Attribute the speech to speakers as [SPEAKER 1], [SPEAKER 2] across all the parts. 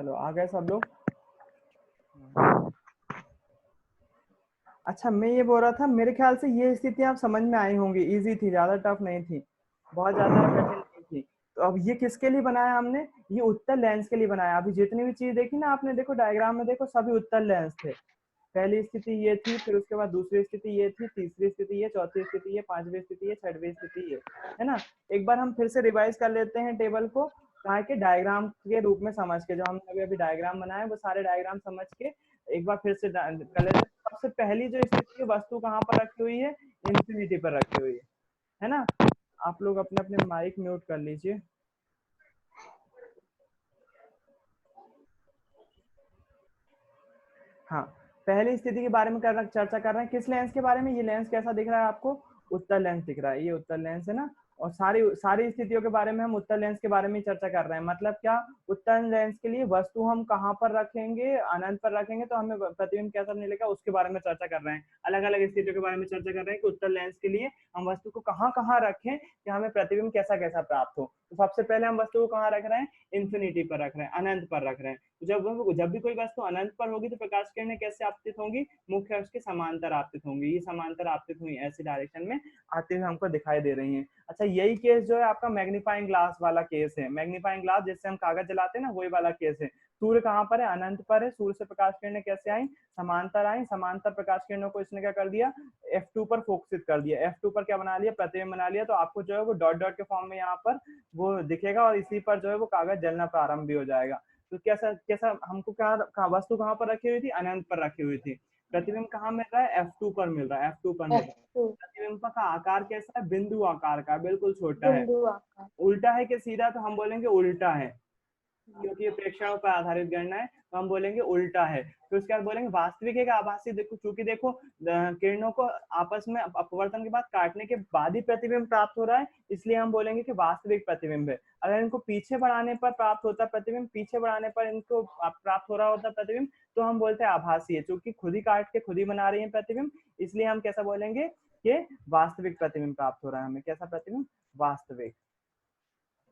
[SPEAKER 1] चलो आ गए सब लोग। अच्छा, मैं ये बोल रहा था, मेरे ख्याल से ये स्थिति आप समझ में आई होंगी, इजी थी, ज्यादा टफ नहीं थी, बहुत ज्यादा कठिन नहीं थी। तो अब ये किसके लिए बनाया हमने? ये उत्तल लेंस के लिए बनाया। अभी जितनी भी चीज देखी ना आपने, देखो डायग्राम में देखो, सभी उत्तल लेंस थे। पहली स्थिति ये थी, फिर उसके बाद दूसरी स्थिति ये थी, तीसरी स्थिति ये, चौथी स्थिति ये, पांचवी स्थिति ये, छठवीं स्थिति ये, है ना। एक बार हम फिर से रिवाइज कर लेते हैं टेबल को, कहा के डायग्राम के रूप में समझ के, जो हमने अभी अभी डायग्राम बनाए वो सारे डायग्राम समझ के एक बार फिर से कर लेते हैं। सबसे पहली जो स्थिति है, वस्तु कहाँ पर रखी हुई है? इंफिनिटी पर रखी हुई है ना। आप लोग अपने अपने माइक म्यूट कर लीजिए। हाँ, पहली स्थिति के बारे में चर्चा कर रहे हैं। किस लेंस के बारे में? ये लेंस कैसा दिख रहा है आपको? उत्तल लेंस दिख रहा है, ये उत्तल लेंस है ना। और सारी सारी स्थितियों के बारे में हम उत्तल लेंस के बारे में चर्चा कर रहे हैं। मतलब क्या? उत्तल लेंस के लिए वस्तु हम कहाँ पर रखेंगे? अनंत पर रखेंगे तो हमें प्रतिबिंब कैसा मिलेगा, उसके बारे में चर्चा कर रहे हैं। अलग अलग स्थितियों के बारे में चर्चा कर रहे हैं कि उत्तल लेंस के लिए हम वस्तु को कहाँ कहाँ रखें कि हमें प्रतिबिंब कैसा कैसा प्राप्त हो। तो सबसे पहले हम वस्तु को कहाँ रख रहे हैं? इन्फिनिटी पर रख रहे हैं, अनंत पर रख रहे हैं। जब भी कोई वस्तु अनंत पर होगी तो प्रकाश किरणें कैसे आपतित होंगी? मुख्य अक्ष के समांतर आपतित होंगी। ये समांतर आपतित हुई ऐसी डायरेक्शन में आते हुए हमको दिखाई दे रही हैं। अच्छा, यही केस जो है आपका मैग्नीफाइंग ग्लास वाला केस है। मैग्नीफाइंग ग्लास जिससे हम कागज जलाते हैं ना, वही वाला केस है। सूर्य कहाँ पर है? अनंत पर है। सूर्य से प्रकाश किरणें कैसे आई? समांतर आई। समांतर प्रकाश किरणों को इसने क्या कर दिया? F2 पर फोकसित कर दिया। F2 पर क्या बना लिया? प्रतिबिंब बना लिया। तो आपको जो है वो डॉट डॉट के फॉर्म में यहाँ पर वो दिखेगा और इसी पर जो है वो कागज जलना प्रारंभ भी हो जाएगा। तो कैसा कैसा हमको क्या वस्तु कहाँ पर रखी हुई थी? अनंत पर रखी हुई थी। प्रतिबिंब कहाँ मिल रहा है? F2 पर मिल रहा है। F2 पर मिल रहा है।
[SPEAKER 2] F2
[SPEAKER 1] प्रतिबिंब का आकार कैसा है? बिंदु आकार का, बिल्कुल छोटा है।
[SPEAKER 2] बिंदु आकार।
[SPEAKER 1] उल्टा है कि सीधा? तो हम बोलेंगे उल्टा है, क्योंकि ये प्रेक्षणों पर आधारित गणना है, तो हम बोलेंगे उल्टा है। फिर उसके बाद बोलेंगे वास्तविक है कि आभासी। देखो, चूंकि देखो किरणों को आपस में अपवर्तन के बाद काटने के बाद ही प्रतिबिंब प्राप्त हो रहा है, इसलिए हम बोलेंगे कि वास्तविक प्रतिबिंब है। अगर इनको पीछे बढ़ाने पर प्राप्त होता प्रतिबिंब, पीछे बढ़ाने पर इनको प्राप्त हो रहा होता प्रतिबिंब, तो हम बोलते हैं आभासी है। चूंकि खुद ही काट के खुद ही बना रही है प्रतिबिंब, इसलिए हम कैसा बोलेंगे कि वास्तविक प्रतिबिंब प्राप्त हो रहा है हमें। कैसा प्रतिबिंब? वास्तविक।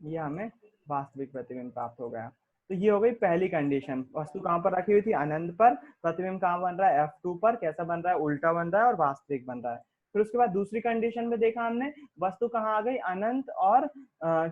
[SPEAKER 1] ये हमें वास्तविक प्रतिबिंब प्राप्त हो गया। तो ये हो गई पहली कंडीशन। वस्तु कहाँ पर रखी हुई थी? अनंत पर। प्रतिबिंब कहाँ बन रहा है? F2 पर। कैसा बन रहा है? उल्टा बन रहा है और वास्तविक बन रहा है। फिर उसके बाद दूसरी कंडीशन में देखा हमने, वस्तु कहाँ आ गई? अनंत और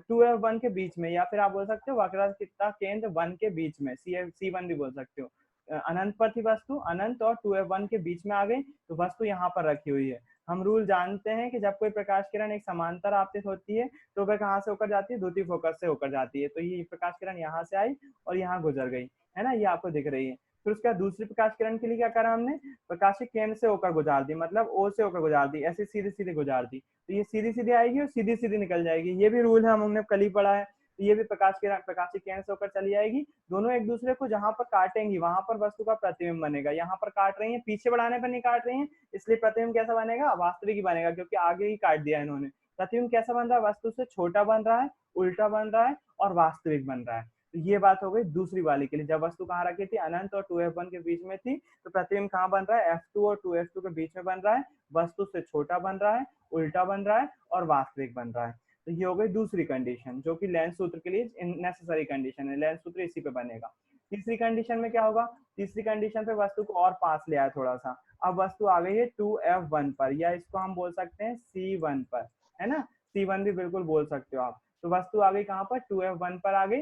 [SPEAKER 1] 2F1 के बीच में, या फिर आप बोल सकते हो वक्रता केंद्र 1 के बीच में, C1 भी बोल सकते हो। अनंत पर थी वस्तु, अनंत और 2F1 के बीच में आ गई, तो वस्तु यहाँ पर रखी हुई है। हम रूल जानते हैं कि जब कोई प्रकाश किरण एक समांतर आपतित होती है तो वह कहाँ से होकर जाती है? द्वितीय फोकस से होकर जाती है। तो ये प्रकाश किरण यहाँ से आई और यहाँ गुजर गई, है ना, ये आपको दिख रही है। फिर उसके बाद दूसरी प्रकाश किरण के लिए क्या करा हमने? प्रकाशिक केंद्र से होकर गुजार दी, मतलब ओ से होकर गुजार दी, ऐसे सीधे सीधे गुजार दी, तो ये सीधी सीधी आएगी और सीधी सीधी निकल जाएगी। ये भी रूल है, हमने कल ही पढ़ा है। तो ये भी प्रकाशिक केंद्र से होकर चली जाएगी। दोनों एक दूसरे को जहां पर काटेंगी वहां पर वस्तु का प्रतिबिंब बनेगा। यहाँ पर काट रही है, पीछे बढ़ाने पर नहीं काट रही है, इसलिए प्रतिबिंब कैसा बनेगा? वास्तविक ही बनेगा, क्योंकि आगे ही काट दिया इन्होंने। प्रतिबिंब कैसा बन रहा है? वस्तु से छोटा बन रहा है, उल्टा बन रहा है और वास्तविक बन रहा है। तो ये बात हो गई दूसरी वाली के लिए। जब वस्तु कहाँ रखी थी? अनंत और 2F1 के बीच में थी, तो प्रतिबिंब कहाँ बन रहा है? F2 और 2F2 के बीच में बन रहा है, वस्तु से छोटा बन रहा है, उल्टा बन रहा है और वास्तविक बन रहा है। तो ये हो गई दूसरी कंडीशन, जो कि लेंस सूत्र के लिए नेसेसरी कंडीशन है। लेंस सूत्र इसी पे बनेगा। तीसरी कंडीशन में क्या होगा? तीसरी कंडीशन पे वस्तु को और पास ले आया थोड़ा सा। अब वस्तु आ गई है 2F1 पर, या इसको हम बोल सकते हैं C1 पर, है ना। C1 भी बिल्कुल बोल सकते हो आप। तो वस्तु आ गई कहाँ पर? 2F1 पर आ गई।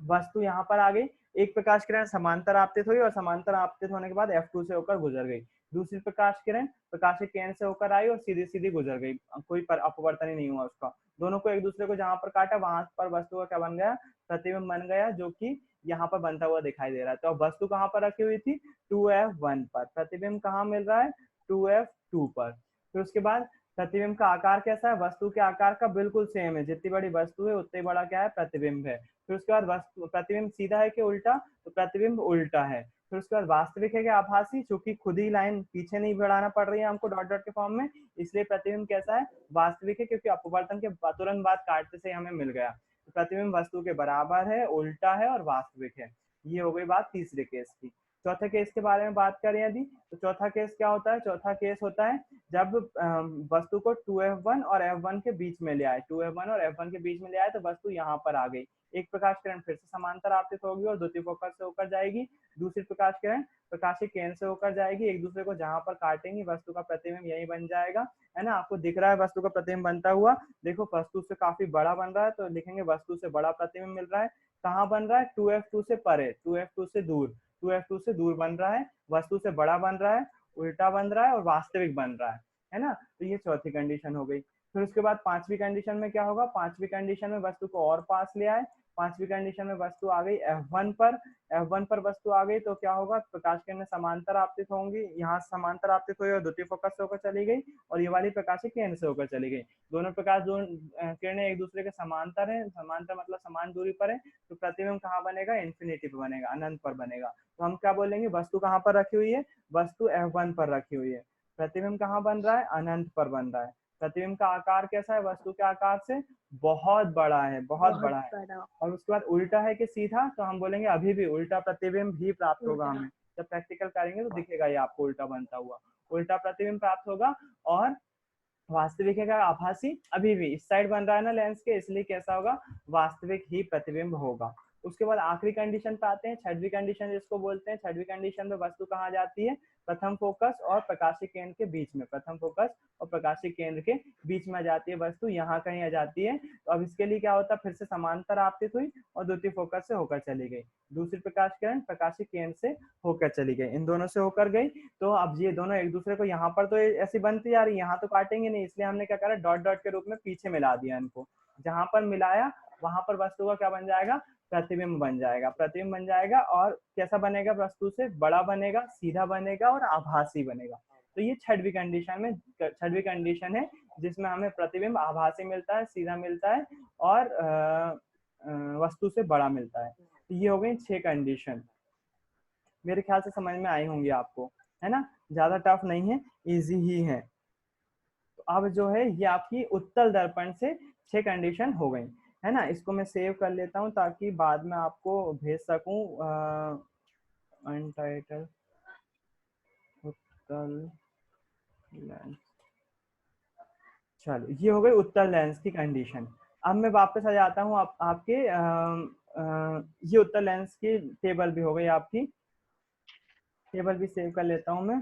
[SPEAKER 1] वस्तु यहाँ पर आ गई। एक प्रकाश किरण समांतर आपतित हुई और समांतर आपतित होने के बाद F2 से होकर गुजर गई। दूसरी प्रकाश किरण प्रकाशिक केंद्र से होकर आई और सीधी सीधी गुजर गई, कोई अपवर्तन ही नहीं हुआ उसका। दोनों को एक दूसरे को जहां पर काटा वहां पर वस्तु का क्या बन गया? प्रतिबिंब बन गया, जो कि यहाँ पर बनता हुआ दिखाई दे रहा है। तो अब वस्तु कहाँ पर रखी हुई थी? 2F1 पर। प्रतिबिंब कहाँ मिल रहा है? 2F2 पर। फिर उसके बाद प्रतिबिंब का आकार कैसा है? वस्तु के आकार का बिल्कुल सेम है, जितनी बड़ी वस्तु है उतनी बड़ा क्या है? प्रतिबिंब है। फिर उसके बाद वस्तु प्रतिबिंब सीधा है कि उल्टा? तो प्रतिबिंब उल्टा है। फिर उसके बाद वास्तविक है कि आभासी? चूंकि खुद ही लाइन पीछे नहीं बढ़ाना पड़ रही है हमको डॉट डॉट के फॉर्म में, इसलिए प्रतिबिंब कैसा है? वास्तविक है, क्योंकि अपवर्तन के तुरंत बाद काटते से हमें मिल गया। तो प्रतिबिंब वस्तु के बराबर है, उल्टा है और वास्तविक है। ये हो गई बात तीसरे केस की। चौथे केस के बारे में बात करें यदि, तो चौथा केस क्या होता है? चौथा केस होता है जब वस्तु को 2f1 और f1 के बीच में ले आए, 2f1 और f1 के बीच में ले आए तो वस्तु यहाँ पर आ गई। एक प्रकाश किरण फिर से समांतर आपतित होगी और द्वितीय फोकस से होकर जाएगी। दूसरी प्रकाश किरण प्रकाशीय केंद्र से होकर जाएगी, एक दूसरे को जहां पर काटेंगी वस्तु का प्रतिबिंब यही बन जाएगा, है ना। आपको दिख रहा है वस्तु का प्रतिबिंब बनता हुआ, देखो वस्तु से काफी बड़ा बन रहा है तो लिखेंगे वस्तु से बड़ा प्रतिबिंब मिल रहा है। कहाँ बन रहा है? 2f2 से परे, 2f2 से दूर, 2f2 से दूर बन रहा है, वस्तु से बड़ा बन रहा है, उल्टा बन रहा है और वास्तविक बन रहा है ना। तो ये चौथी कंडीशन हो गई। फिर उसके बाद पांचवी कंडीशन में क्या होगा? पांचवी कंडीशन में वस्तु को और पास ले आए, पांचवी कंडीशन में वस्तु आ गई f1 पर, f1 पर वस्तु आ गई तो क्या होगा? प्रकाश किरणें समांतर आपतित होंगी, यहाँ समांतर आपतित हुई और द्वितीय फोकस से होकर चली गई और ये वाली प्रकाशीय केंद्र से होकर चली गई। दोनों प्रकाश किरणें एक दूसरे के समांतर है, समांतर मतलब समान दूरी पर है, तो प्रतिबिंब कहाँ बनेगा? इन्फिनिटी पर बनेगा, अनंत पर बनेगा। तो हम क्या बोलेंगे? वस्तु कहाँ पर रखी हुई है? वस्तु f1 पर रखी हुई है। प्रतिबिंब कहाँ बन रहा है? अनंत पर बन रहा है। प्रतिबिंब का आकार कैसा है? वस्तु के आकार से बहुत बड़ा है, बहुत बड़ा है। और उसके बाद उल्टा है कि सीधा? तो हम बोलेंगे अभी भी उल्टा प्रतिबिंब ही प्राप्त होगा हमें। जब प्रैक्टिकल करेंगे तो दिखेगा ये आपको उल्टा बनता हुआ, उल्टा प्रतिबिंब प्राप्त होगा। और वास्तविक है क्या? आभासी। अभी भी इस साइड बन रहा है ना लेंस के, इसलिए कैसा होगा? वास्तविक ही प्रतिबिंब होगा। उसके बाद आखिरी कंडीशन पे आते हैं, छठवीं कंडीशन जिसको बोलते हैं। छठवीं कंडीशन में वस्तु कहाँ जाती है? प्रथम फोकस और प्रकाशीय केंद्र के बीच में, प्रथम फोकस और प्रकाशीय केंद्र के बीच में आ जाती है वस्तु, यहाँ कहीं आ जाती है। तो अब इसके लिए क्या होता है? फिर से समांतर आपतित हुई और द्वितीय फोकस से होकर चली गई। दूसरी प्रकाश किरण प्रकाशीय केंद्र से होकर चली गई, इन दोनों से होकर गई। तो अब ये दोनों एक दूसरे को यहाँ पर तो ऐसी बनती जा रही, यहाँ तो काटेंगे नहीं, इसलिए हमने क्या करा? डॉट डॉट के रूप में पीछे मिला दिया इनको। जहां पर मिलाया वहां पर वस्तु का क्या बन जाएगा? प्रतिबिंब बन जाएगा, प्रतिबिंब बन जाएगा। और कैसा बनेगा? वस्तु से बड़ा बनेगा, सीधा बनेगा और आभासी बनेगा। तो ये छठवीं कंडीशन में, छठवीं कंडीशन है जिसमें हमें प्रतिबिंब आभासी मिलता है, सीधा मिलता है और वस्तु से बड़ा मिलता है। तो ये हो गई 6 कंडीशन। मेरे ख्याल से समझ में आई होंगी आपको, है ना। ज्यादा टफ नहीं है, इजी ही है। तो अब जो है ये आपकी उत्तल दर्पण से 6 कंडीशन हो गई, है ना। इसको मैं सेव कर लेता हूँ ताकि बाद में आपको भेज सकूं। अनटाइटल उत्तल लेंस, चलो ये हो गई उत्तल लेंस की कंडीशन। अब मैं वापस आ जाता हूँ आपके ये उत्तल लेंस की टेबल भी हो गई आपकी, टेबल भी सेव कर लेता हूँ मैं।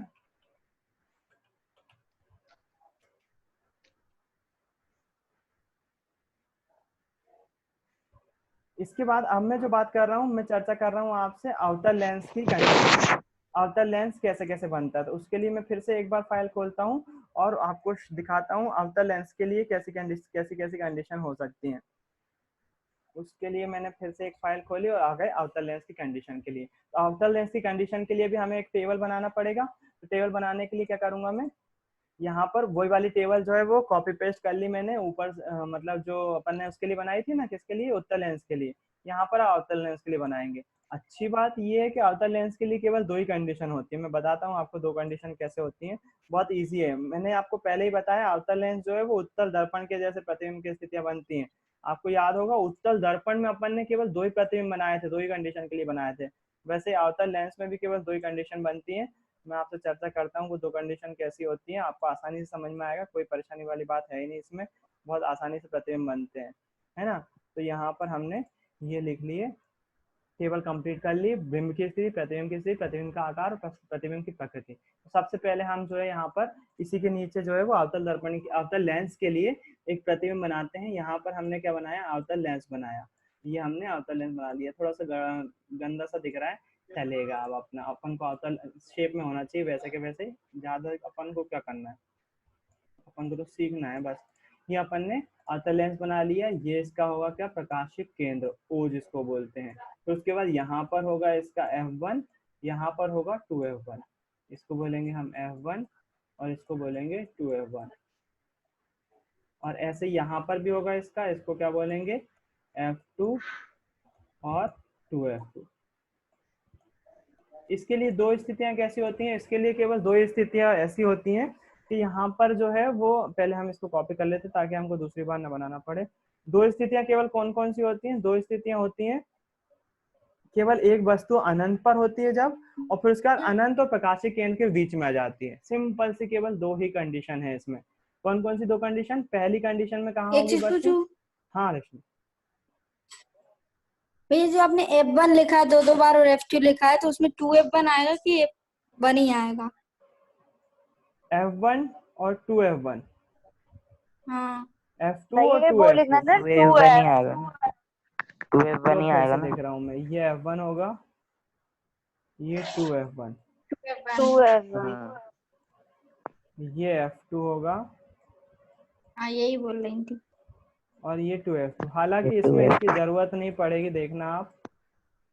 [SPEAKER 1] इसके बाद अब मैं जो बात कर रहा हूँ, मैं चर्चा कर रहा हूँ आपसे अवतल लेंस की कंडीशन। अवतल लेंस कैसे कैसे बनता है, तो उसके लिए मैं फिर से एक बार फाइल खोलता हूँ और आपको दिखाता हूँ अवतल लेंस के लिए कैसी कैसी कंडीशन हो सकती है। उसके लिए मैंने फिर से एक फाइल खोली और आ गए अवतल लेंस की कंडीशन के लिए। तो अवतल लेंस की कंडीशन के लिए भी हमें एक टेबल बनाना पड़ेगा। तो टेबल बनाने के लिए क्या करूंगा मैं? यहाँ पर वही वाली टेबल जो है वो कॉपी पेस्ट कर ली मैंने ऊपर, मतलब जो अपन ने उसके लिए बनाई थी ना, किसके लिए? उत्तल लेंस के लिए। यहाँ पर अवतल लेंस के लिए बनाएंगे। अच्छी बात ये है कि अवतल लेंस के लिए केवल 2 ही कंडीशन होती है। मैं बताता हूँ आपको 2 कंडीशन कैसे होती हैं, बहुत ईजी है। मैंने आपको पहले ही बताया अवतल लेंस जो है वो उत्तल दर्पण के जैसे प्रतिबिंब की स्थितियां बनती हैं। आपको याद होगा उत्तल दर्पण में अपन ने केवल 2 ही प्रतिबिंब बनाए थे, 2 ही कंडीशन के लिए बनाए थे। वैसे अवतल लेंस में भी केवल 2 ही कंडीशन बनती है। मैं आपसे चर्चा करता हूँ वो 2 कंडीशन कैसी होती हैं, आपको आसानी से समझ में आएगा, कोई परेशानी वाली बात है ही नहीं इसमें, बहुत आसानी से प्रतिबिंब बनते हैं, है ना। तो यहाँ पर हमने ये लिख लिए, टेबल कंप्लीट कर ली। बिंब की स्थिति, प्रतिबिंब की स्थिति, प्रतिबिंब का आकार, प्रतिबिंब की प्रकृति। तो सबसे पहले हम जो है यहाँ पर इसी के नीचे जो है वो अवतल दर्पण की, अवतल लेंस के लिए एक प्रतिबिंब बनाते हैं। यहाँ पर हमने क्या बनाया? अवतल लेंस बनाया। ये हमने अवतल लेंस बना लिया। थोड़ा सा गंदा सा दिख रहा है, चलेगा। अब अपना अपन को अवतल शेप में होना चाहिए वैसे के वैसे, ज्यादा अपन को क्या करना है, अपन को तो सीखना है बस। ये अपन ने अवतल लेंस बना लिया। ये इसका होगा क्या? प्रकाशिक केंद्र, ओ जिसको बोलते हैं। तो उसके बाद यहाँ पर होगा इसका f1, यहाँ पर होगा 2f1, इसको बोलेंगे हम f1 और इसको बोलेंगे 2f1। और ऐसे यहाँ पर भी होगा इसका, इसको क्या बोलेंगे? f2 और 2f2। इसके लिए 2 स्थितियां कैसी होती हैं? इसके लिए केवल 2 स्थितियां ऐसी होती हैं कि यहाँ पर जो है वो, पहले हम इसको कॉपी कर लेते ताकि हमको दूसरी बार ना बनाना पड़े। 2 स्थितियां केवल कौन कौन सी होती हैं? 2 स्थितियां होती हैं केवल एक वस्तु अनंत पर होती है जब, और फिर उसके बाद अनंत और प्रकाशिक केंद्र के बीच में आ जाती है। सिंपल सी केवल दो ही कंडीशन है इसमें। कौन कौन सी दो कंडीशन? पहली कंडीशन में कहाँ
[SPEAKER 2] एक
[SPEAKER 1] होगी
[SPEAKER 2] चीज
[SPEAKER 1] वस्तु?
[SPEAKER 2] पूछूं
[SPEAKER 1] हाँ रश्मि।
[SPEAKER 2] भैया, जो आपने F1 लिखा है 2 2 बार और F2 लिखा है, तो उसमें 2F1 आएगा कि F1 ही आएगा?
[SPEAKER 1] F1 और 2F1,
[SPEAKER 2] हाँ
[SPEAKER 1] F2 और
[SPEAKER 3] भैया वो लिखना
[SPEAKER 1] 2F2।
[SPEAKER 3] था, 2F1 ही आएगा ना, 2F1
[SPEAKER 1] लो
[SPEAKER 3] ही
[SPEAKER 1] फिर
[SPEAKER 3] आएगा
[SPEAKER 1] से
[SPEAKER 3] ना।
[SPEAKER 1] लिख रहा हूँ मैं, ये F1 होगा, ये 2F1,
[SPEAKER 3] 2F1।
[SPEAKER 1] ये F2 होगा,
[SPEAKER 2] हाँ, यही बोल रही थी।
[SPEAKER 1] और ये 2F2।
[SPEAKER 3] ये
[SPEAKER 1] हालांकि इसमें इसकी
[SPEAKER 3] 2F2।
[SPEAKER 1] जरूरत नहीं पड़ेगी, देखना आप।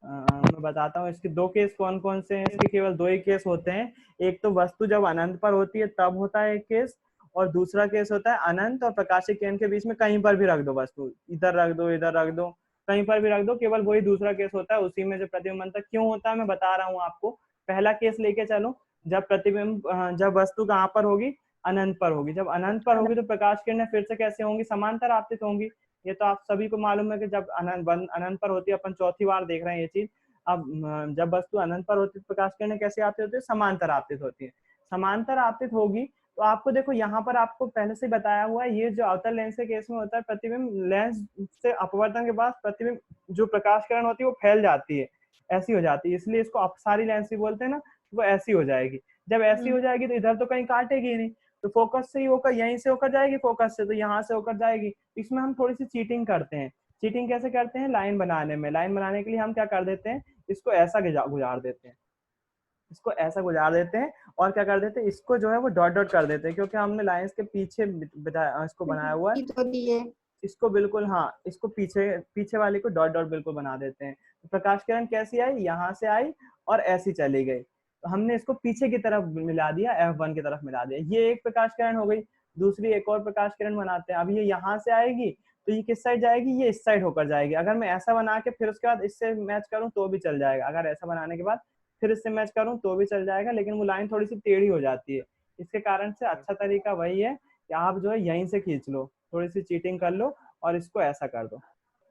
[SPEAKER 1] मैं बताता हूँ इसके दो केस कौन कौन से हैं। इसके केवल दो ही केस होते हैं। एक तो वस्तु जब अनंत पर होती है तब होता है एक केस, और दूसरा केस होता है अनंत और प्रकाशिक केंद्र के बीच में कहीं पर भी रख दो वस्तु, इधर रख दो, इधर रख दो, कहीं पर भी रख दो, केवल वही दूसरा केस होता है। उसी में जो प्रतिबिंब बनता है, क्यों होता है मैं बता रहा हूँ आपको। पहला केस लेके चलो, जब प्रतिबिंब जब वस्तु कहाँ पर होगी? अनंत पर होगी। जब अनंत पर होगी तो प्रकाश किरणें फिर से कैसे होंगी? समांतर आपतित होंगी। ये तो आप सभी को मालूम है कि जब अनंत पर होती है, अपन चौथी बार देख रहे हैं ये चीज। अब जब वस्तु अनंत पर होती है, प्रकाश किरणें कैसे आपतित होती है? समांतर आपतित होती है। समांतर आपतित होगी तो आपको देखो यहाँ पर आपको पहले से बताया हुआ है, ये जो अवतल लेंस के केस में होता है, प्रतिबिंब लेंस से अपवर्तन के बाद प्रतिबिंब जो प्रकाश किरण होती है वो फैल जाती है, ऐसी हो जाती है, इसलिए इसको अपसारी लेंस भी बोलते हैं ना। वो ऐसी हो जाएगी। जब ऐसी हो जाएगी तो इधर तो कहीं काटेगी नहीं, तो फोकस से ही होकर, यहीं से होकर जाएगी फोकस से, तो यहाँ से होकर जाएगी। इसमें हम थोड़ी सी चीटिंग करते हैं। चीटिंग कैसे करते हैं? लाइन बनाने में। लाइन बनाने के लिए हम क्या कर देते हैं? इसको ऐसा गुजार देते हैं, इसको ऐसा गुजार देते हैं, और क्या कर देते हैं? इसको जो है वो डॉट डॉट कर देते हैं, क्योंकि हमने लाइंस के पीछे इसको बनाया हुआ है।
[SPEAKER 2] तो ये
[SPEAKER 1] इसको बिल्कुल, हाँ, इसको पीछे पीछे वाले को डॉट डॉट बिल्कुल बना देते हैं। तो प्रकाश किरण कैसी आई? यहाँ से आई और ऐसी चली गई, तो हमने इसको पीछे की तरफ मिला दिया, F1 की तरफ मिला दिया। ये एक प्रकाश किरण हो गई। दूसरी एक और प्रकाश किरण बनाते हैं। अब ये यहाँ से आएगी तो ये किस साइड जाएगी? ये इस साइड होकर जाएगी। अगर मैं ऐसा बना के फिर उसके बाद इससे मैच करूं तो भी चल जाएगा, अगर ऐसा बनाने के बाद फिर इससे मैच करूं तो भी चल जाएगा, लेकिन वो लाइन थोड़ी सी टेढ़ी हो जाती है। इसके कारण से अच्छा तरीका वही है कि आप जो है यहीं से खींच लो, थोड़ी सी चीटिंग कर लो और इसको ऐसा कर दो,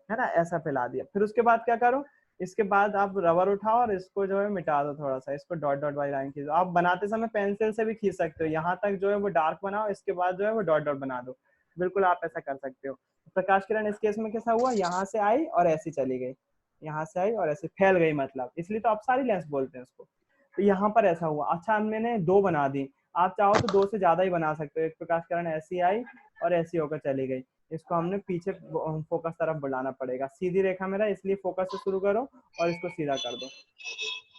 [SPEAKER 1] है ना, ऐसा फैला दिया। फिर उसके बाद क्या करो? इसके बाद आप रबर उठाओ और इसको जो है मिटा दो, थोड़ा सा इसको डॉट डॉट वाली लाइन खींचो। आप बनाते समय पेंसिल से भी खींच सकते हो, यहाँ तक जो है वो डार्क बनाओ, इसके बाद जो है वो डॉट डॉट बना दो। बिल्कुल आप ऐसा कर सकते हो। प्रकाश किरण इस केस में कैसा हुआ? यहाँ से आई और ऐसी चली गई, यहाँ से आई और ऐसे फैल गई, मतलब इसलिए तो आप सारी लेंस बोलते हैं उसको। तो यहाँ पर ऐसा हुआ। अच्छा, मैंने दो बना दी, आप चाहो तो दो से ज्यादा ही बना सकते हो। एक प्रकाश किरण ऐसी आई और ऐसी होकर चली गई, इसको हमने पीछे फोकस तरफ बढ़ाना पड़ेगा। सीधी रेखा मेरा, इसलिए फोकस से शुरू करो और इसको सीधा कर दो,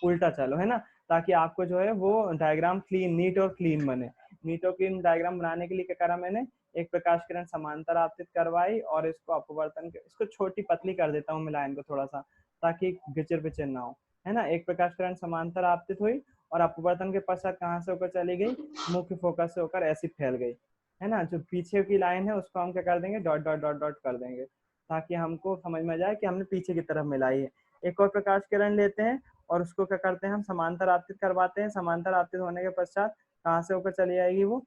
[SPEAKER 1] उल्टा चलो, है ना, ताकि आपको जो है वो डायग्राम क्लीन, नीट और क्लीन बने। नीट और क्लीन डायग्राम बनाने के लिए क्या करा मैंने? एक प्रकाश किरण समांतर आपतित करवाई और इसको अपवर्तन, इसको छोटी पतली कर देता हूँ मैं लाइन को थोड़ा सा, ताकि गिचर पिचर ना हो, है ना। एक प्रकाश किरण समांतर आपतित हुई और अपवर्तन के पश्चात कहाँ से होकर चली गई? मुख्य फोकस से होकर ऐसी फैल गई, है ना। जो पीछे की लाइन है उसको हम क्या कर देंगे? डॉट डॉट डॉट डॉट कर देंगे, ताकि हमको समझ में जाए कि हमने पीछे की तरफ मिलाई है। एक और प्रकाश किरण लेते हैं और उसको क्या करते हैं? हम समांतर आपतित करवाते हैं। समांतर आपतित होने के पश्चात कहाँ से होकर चली जाएगी वो?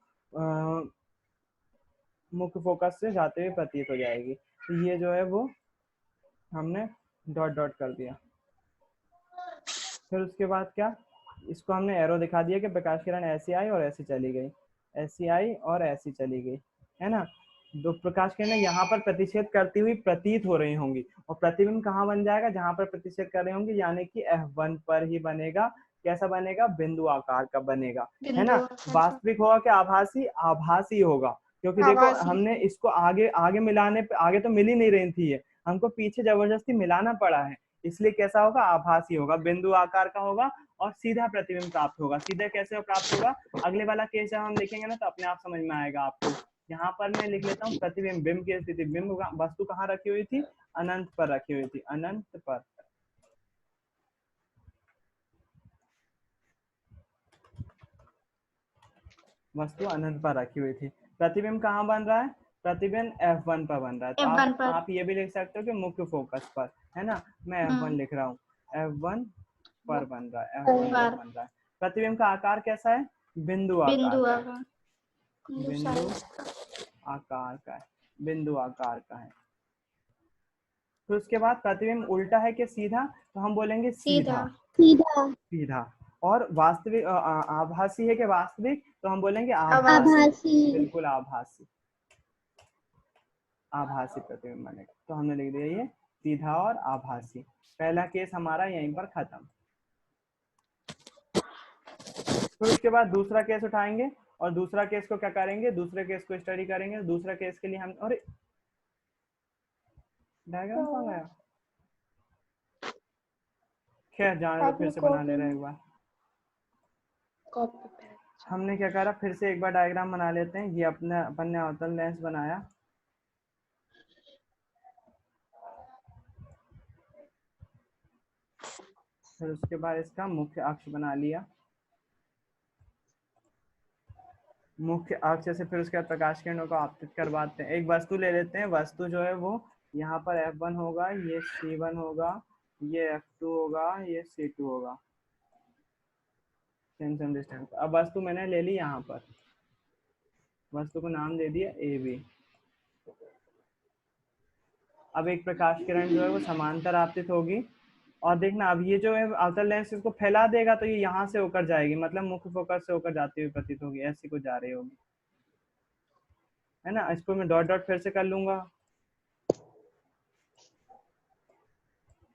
[SPEAKER 1] मुख्य फोकस से जाते हुए प्रतीत हो जाएगी। तो ये जो है वो हमने डॉट डॉट कर दिया। फिर उसके बाद क्या? इसको हमने एरो दिखा दिया कि प्रकाश किरण ऐसी आई और ऐसी चली गई, ऐसी आई और ऐसी चली गई, है ना। दो प्रकाश किरणें यहाँ पर प्रतिच्छेद करती हुई प्रतीत हो रही होंगी, और प्रतिबिंब कहाँ बन जाएगा? जहां पर प्रतिच्छेद कर रही होंगी, यानी कि F1 पर ही बनेगा। कैसा बनेगा? बिंदु आकार का बनेगा, है ना। वास्तविक होगा कि आभासी? आभासी होगा, क्योंकि देखो हमने इसको आगे आगे मिलाने पे, आगे तो मिल ही नहीं रही थी ये, हमको पीछे जबरदस्ती मिलाना पड़ा है, इसलिए कैसा होगा? आभासी होगा, बिंदु आकार का होगा और सीधा प्रतिबिंब प्राप्त होगा। सीधा कैसे प्राप्त होगा? अगले वाला केस जब हम लिखेंगे ना तो अपने आप समझ में आएगा आपको। यहाँ पर मैं लिख लेता हूँ प्रतिबिंब, बिंब की स्थिति। बिंब वस्तु कहाँ रखी हुई थी? अनंत पर रखी हुई थी, अनंत पर। वस्तु अनंत पर रखी हुई थी। प्रतिबिंब कहाँ बन रहा है? प्रतिबिंब F1 पर बन रहा है। तो आप ये भी लिख सकते हो कि मुख्य फोकस पर, है ना। मैं F1 लिख रहा हूँ, F1 पर बन रहा है, F1 पर बन रहा है। प्रतिबिंब का आकार कैसा है? बिंदु आकार का है, बिंदु आकार का है, बिंदु आकार का है। फिर उसके बाद प्रतिबिंब उल्टा है कि सीधा, तो हम बोलेंगे सीधा।
[SPEAKER 2] सीधा।
[SPEAKER 1] सीधा। और वास्तविक आभासी है कि वास्तविक, तो हम बोलेंगे आभासी।
[SPEAKER 2] आभासी।
[SPEAKER 1] बिल्कुल आभासी। आभासी प्रतिबिंब बनेगा। तो हमने लिख दिया ये सीधा और आभासी। पहला केस हमारा यहीं पर खत्म। फिर उसके बाद दूसरा केस उठाएंगे और दूसरा केस को क्या करेंगे, दूसरे केस को स्टडी करेंगे। दूसरा केस के लिए हम, अरे डायग्राम कहाँ गया? खैर जाने दो, फिर से बना ले रहे हैं एक बार। हमने क्या करा, फिर से एक बार डायग्राम बना लेते हैं। ये अपन ने अवतल लेंस बनाया, फिर उसके बाद इसका मुख्य अक्ष बना लिया। मुख्य अक्ष से फिर उसके बाद प्रकाश किरणों को आपतित करवाते हैं। एक वस्तु ले लेते हैं। वस्तु जो है वो यहाँ पर F1 होगा, ये C1 होगा, ये F2 होगा, ये C2 होगा। Same distance. अब वस्तु मैंने ले ली यहाँ पर, वस्तु को नाम दे दिया AB। अब एक प्रकाश किरण जो है वो समांतर आपतित होगी, और देखना अब ये जो है अवतल लेंस इसको फैला देगा, तो ये यहाँ से होकर जाएगी, मतलब मुख्य फोकस से होकर जाती हुई प्रतीत होगी, ऐसी कुछ जा रही होगी, है ना। इसको मैं डॉट डॉट फिर से कर लूंगा,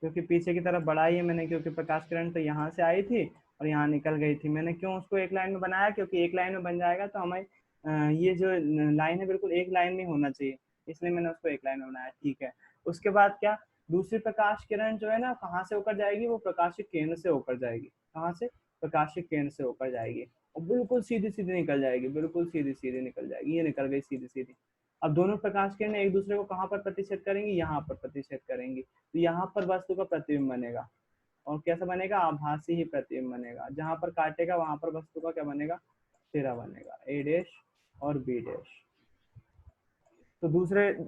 [SPEAKER 1] क्योंकि पीछे की तरफ बढ़ाई है मैंने, क्योंकि प्रकाश किरण तो यहाँ से आई थी और यहाँ निकल गई थी। मैंने क्यों उसको एक लाइन में बनाया, क्योंकि एक लाइन में बन जाएगा तो हमें ये जो लाइन है बिल्कुल एक लाइन में होना चाहिए, इसलिए मैंने उसको एक लाइन में बनाया। ठीक है। उसके बाद क्या, दूसरी प्रकाश किरण जो है ना कहाँ से होकर जाएगी, वो प्रकाशिक केंद्र से होकर जाएगी। कहाँ से? प्रकाशिक केंद्र से होकर जाएगी और बिल्कुल सीधी सीधी निकल जाएगी, बिल्कुल सीधी सीधी निकल जाएगी। ये निकल गई सीधी सीधी। अब दोनों प्रकाश किरणें एक दूसरे को कहाँ पर प्रतिच्छेद करेंगी, यहाँ पर प्रतिच्छेद करेंगी, तो यहाँ पर वस्तु का प्रतिबिंब बनेगा। और कैसा बनेगा? आभासी ही प्रतिबिंब बनेगा। जहां पर काटेगा वहां पर वस्तु का क्या बनेगा? सिरा बनेगा, A डैश और B डैश। तो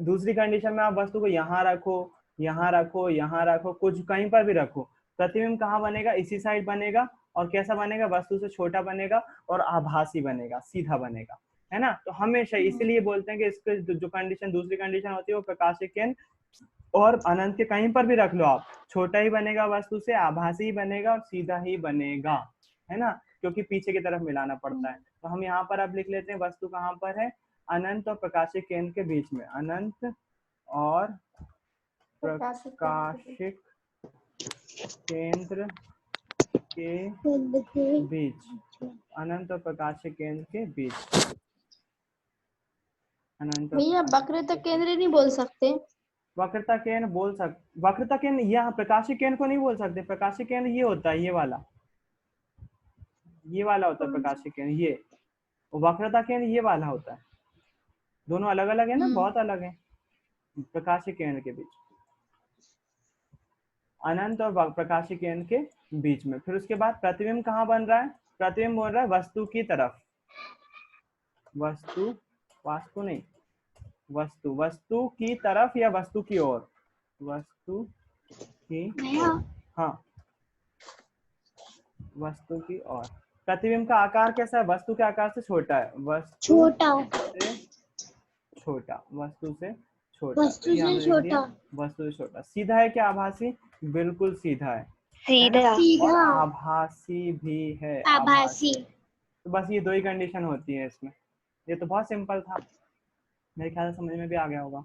[SPEAKER 1] दूसरी कंडीशन में आप वस्तु को यहाँ रखो, यहाँ रखो, यहाँ रखो, कुछ कहीं पर भी रखो, प्रतिबिंब कहाँ बनेगा? इसी साइड बनेगा। और कैसा बनेगा? वस्तु से छोटा बनेगा और आभासी बनेगा, सीधा बनेगा, है ना। तो हमेशा इसलिए बोलते हैं कि इसके जो कंडीशन, दूसरी कंडीशन होती है वो प्रकाशिक केंद्र और अनंत के कहीं पर भी रख लो आप, छोटा ही बनेगा वस्तु से, आभासी ही बनेगा और सीधा ही बनेगा, है ना, क्योंकि पीछे की तरफ मिलाना पड़ता है। तो हम यहाँ पर अब लिख लेते हैं वस्तु कहाँ पर है? अनंत और प्रकाशिक केंद्र के बीच में। अनंत और प्रकाशिक केंद्र के बीच। अनंत और प्रकाशिक केंद्र के बीच। अनंत।
[SPEAKER 2] भैया वक्रता केंद्र नहीं बोल सकते?
[SPEAKER 1] वक्रता केंद्र बोल सकते, वक्रता केंद्र यहाँ प्रकाशिक केंद्र को नहीं बोल सकते। प्रकाशिक केंद्र ये होता है, ये वाला होता है प्रकाशिक केंद्र, ये। वक्रता केंद्र ये वाला होता है। दोनों अलग अलग है ना, बहुत अलग है। प्रकाशिक केंद्र के बीच, अनंत और प्रकाशिक केंद्र के बीच में। फिर उसके बाद प्रतिबिंब कहाँ बन रहा है? प्रतिबिंब बन रहा है वस्तु की तरफ। वास्तु नहीं, वस्तु की तरफ या वस्तु की ओर। वस्तु की, हाँ, वस्तु की ओर। प्रतिबिंब का आकार कैसा है? वस्तु के आकार से छोटा है। वस्तु से छोटा। सीधा है क्या आभासी? बिल्कुल सीधा है।
[SPEAKER 3] सीधा।
[SPEAKER 1] और आभासी भी है। आभासी। तो बस ये दो ही कंडीशन होती है इसमें। ये तो बहुत सिंपल था, मेरे ख्याल से समझ में भी आ गया होगा।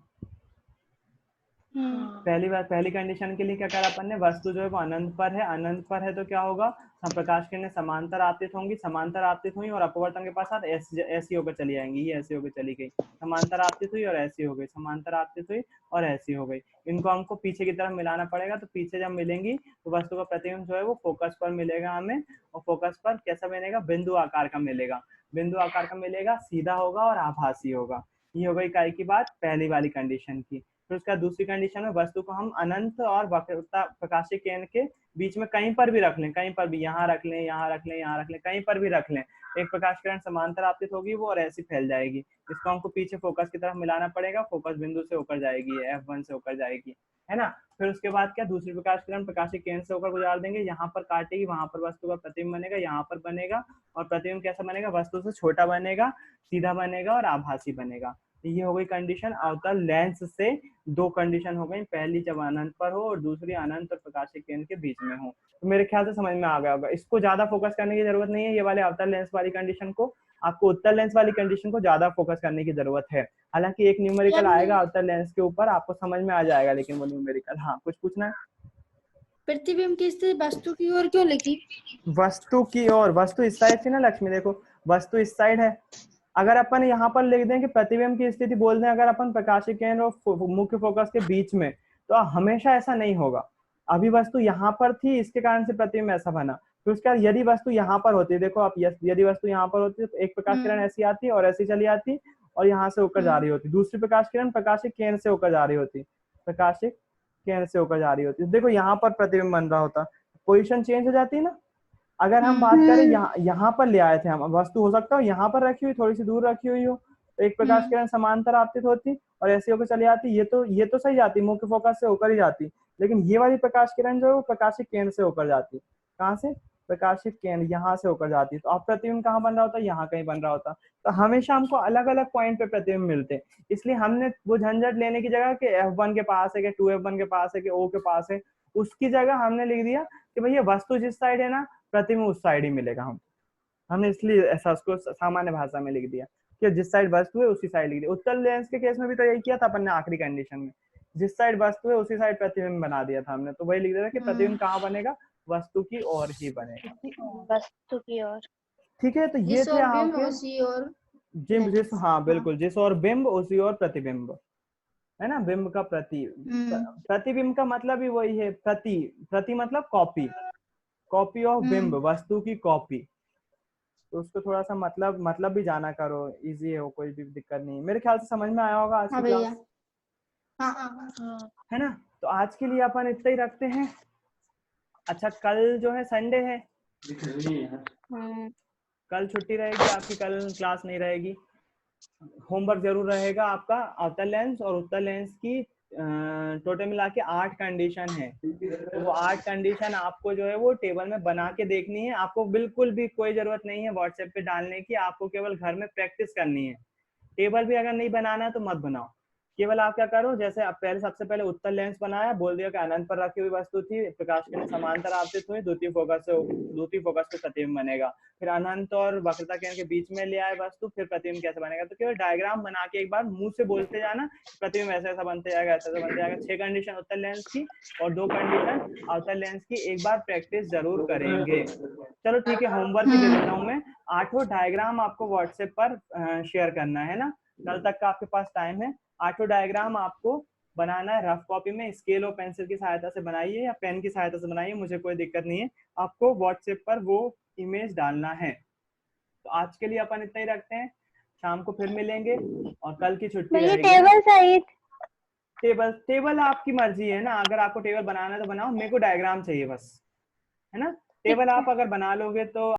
[SPEAKER 1] पहली कंडीशन के लिए क्या करा अपन ने? वस्तु जो है वो अनंत पर है। अनंत पर है तो क्या होगा? प्रकाश किरणें समांतर आपतित होंगी, समांतर आपतित हुई और अपवर्तन के पश्चात ऐसी होकर चली आएंगी। ये ऐसी होकर चली गई, समांतर आपतित हुई और ऐसी हो गई, समांतर आपतित हुई और ऐसी हो गई। इनको हमको पीछे की तरफ मिलाना पड़ेगा। तो पीछे जब मिलेंगी तो वस्तु का प्रतिबिंब जो है वो फोकस पर मिलेगा हमें, और फोकस पर कैसा बनेगा? बिंदु आकार का मिलेगा। बिंदु आकार का मिलेगा, सीधा होगा और आभासी होगा। ये हो गई काय की बात पहली वाली कंडीशन की। फिर उसका दूसरी कंडीशन में वस्तु को हम अनंत और वक्रता प्रकाशिक केंद्र के बीच में कहीं पर भी रख लें, कहीं पर भी, यहाँ रख लें, यहाँ रख लें, यहाँ रख लें, कहीं पर भी रख लें, एक प्रकाश किरण समांतर आपतित होगी वो और ऐसी फैल जाएगी। इसको हमको पीछे फोकस की तरफ मिलाना पड़ेगा, फोकस बिंदु से होकर जाएगी, F1 से होकर जाएगी, है ना। फिर उसके बाद क्या? दूसरी प्रकाश किरण प्रकाशिक केंद्र से होकर गुजार देंगे, यहाँ पर काटेगी, वहां पर वस्तु का प्रतिबिंब बनेगा, यहाँ पर बनेगा, और प्रतिबिंब कैसा बनेगा? वस्तु से छोटा बनेगा, सीधा बनेगा और आभासी बनेगा। ये हो गई कंडीशन अवतल लेंस से। दो कंडीशन हो गई, पहली जब अनंत पर हो और दूसरी अनंत और प्रकाशिक केंद्र के बीच में हो। तो मेरे ख्याल से समझ में आ गया होगा। इसको ज्यादा फोकस करने की जरूरत नहीं है, ये वाले अवतल लेंस वाली कंडीशन को। आपको उत्तल लेंस वाली कंडीशन को ज्यादा फोकस करने की जरूरत है। हालांकि एक न्यूमेरिकल आएगा अवतल लेंस के ऊपर, आपको समझ में आ जाएगा, लेकिन वो न्यूमेरिकल। हाँ, कुछ पूछना है?
[SPEAKER 2] प्रतिबिंब की स्थिति वस्तु की ओर क्यों लिखी?
[SPEAKER 1] वस्तु की ओर, वस्तु इस साइड थी ना लक्ष्मी, देखो वस्तु इस साइड है। अगर अपन यहाँ पर लिख दें कि प्रतिबिंब की स्थिति बोल दें अगर अपन प्रकाशिक केंद्र और मुख्य फोकस के बीच में, तो हमेशा ऐसा नहीं होगा। अभी वस्तु यहाँ पर थी, इसके कारण से प्रतिबिंब ऐसा बना। तो उसके बाद यदि वस्तु यहाँ पर होती है, देखो आप, यदि वस्तु यहाँ पर होती है तो एक प्रकाश किरण ऐसी आती और ऐसी चली आती और यहाँ से होकर जा रही होती। दूसरी प्रकाश किरण प्रकाशिक केंद्र से होकर जा रही होती, प्रकाशिक केंद्र से होकर जा रही होती। देखो यहाँ पर प्रतिबिंब बन रहा होता, पोजीशन चेंज हो जाती है ना। अगर हम बात करें यहाँ पर ले आए थे हम, वस्तु हो सकता है यहाँ पर रखी हुई, थोड़ी सी दूर रखी हुई हो, तो एक प्रकाश किरण समांतर आपतित होती और ऐसी होकर चली आती। ये तो सही जाती, मुख्य फोकस से होकर ही जाती। लेकिन ये वाली प्रकाश किरण जो है वो प्रकाशिक केंद्र से होकर जाती। कहाँ से? प्रकाशिक केंद्र, यहाँ से होकर जाती। तो अब प्रतिबिंब कहाँ बन रहा होता? यहाँ कहीं बन रहा होता। तो हमेशा हमको अलग अलग पॉइंट पे प्रतिबिंब मिलते हैं। इसलिए हमने वो झंझट लेने की जगह कि F1 के पास है, कि 2F1 के पास है, कि O के पास है, उसकी जगह हमने लिख दिया कि भैया वस्तु जिस साइड है ना, प्रतिबिंब उस साइड ही मिलेगा। हमने इसलिए ऐसा उसको सामान्य भाषा में लिख दिया कि जिस साइड वस्तु है उसी साइड लिख दिया। उत्तल लेंस के केस में भी तो यही किया था अपन ने आखिरी कंडीशन में, जिस साइड वस्तु है उसी साइड प्रतिबिंब बना दिया था हमने। तो वही लिख दिया था कि प्रतिबिंब कहाँ बनेगा? वस्तु की ओर ही बनेगा।
[SPEAKER 3] वस्तु की ओर।
[SPEAKER 1] ठीक है, तो ये थे आपके जिस, हाँ बिल्कुल, जिस और बिंब उसी और प्रतिबिंब, है ना। बिंब का प्रतिबिंब का मतलब ही वही है, प्रति मतलब कॉपी, कॉपी ऑफ बिंब, वस्तु की कॉपी। तो उसको थोड़ा सा मतलब भी जाना करो, इजी है वो, कोई भी दिक्कत नहीं। मेरे ख्याल से समझ में आया होगा आज की क्लास, है ना। तो आज के लिए अपन इतना ही रखते हैं। अच्छा, कल जो है संडे है, कल छुट्टी रहेगी आपकी, कल क्लास नहीं रहेगी। होमवर्क जरूर रहेगा आपका। अवतल लेंस और उत्तल लेंस की टोटल मिला के 8 कंडीशन है। तो वो 8 कंडीशन आपको जो है वो टेबल में बना के देखनी है। आपको बिल्कुल भी कोई जरूरत नहीं है व्हाट्सएप पे डालने की, आपको केवल घर में प्रैक्टिस करनी है। टेबल भी अगर नहीं बनाना है तो मत बनाओ। केवल आप क्या करो, जैसे आप पहले, सबसे पहले उत्तल लेंस बनाया, बोल दिया कि अनंत पर रखी हुई वस्तु थी, प्रकाश किरण समांतर आपतित हुई, द्वितीय फोकस पे प्रतिबिंब बनेगा। फिर अनंत और वक्रता केंद्र के बीच में ले आए वस्तु, फिर प्रतिबिंब कैसे बनेगा। तो केवल डायग्राम बना के एक बार मुंह से बोलते जाना, प्रतिबिंब ऐसा ऐसा बनते जाएगा, ऐसा ऐसा बनते जाएगा। 6 कंडीशन उत्तल लेंस की और 2 कंडीशन अवतल लेंस की, एक बार प्रैक्टिस जरूर करेंगे। चलो ठीक है, होमवर्क ही दे देता हूँ मैं। 8 डायग्राम आपको व्हाट्सएप पर शेयर करना है ना, कल तक का आपके पास टाइम है। 8 डायग्राम आपको बनाना है रफ कॉपी में, स्केल और पेंसिल की सहायता से बनाइए या पेन की सहायता से बनाइए, मुझे कोई दिक्कत नहीं है। आपको व्हाट्सएप पर वो इमेज डालना है। तो आज के लिए अपन इतना ही रखते हैं, शाम को फिर मिलेंगे और कल की छुट्टी रहेगी।
[SPEAKER 3] टेबल सहित
[SPEAKER 1] टेबल आपकी मर्जी है ना, अगर आपको टेबल बनाना है तो बनाओ, मेरे को डायग्राम चाहिए बस, है ना। टेबल आप अगर बना लोगे तो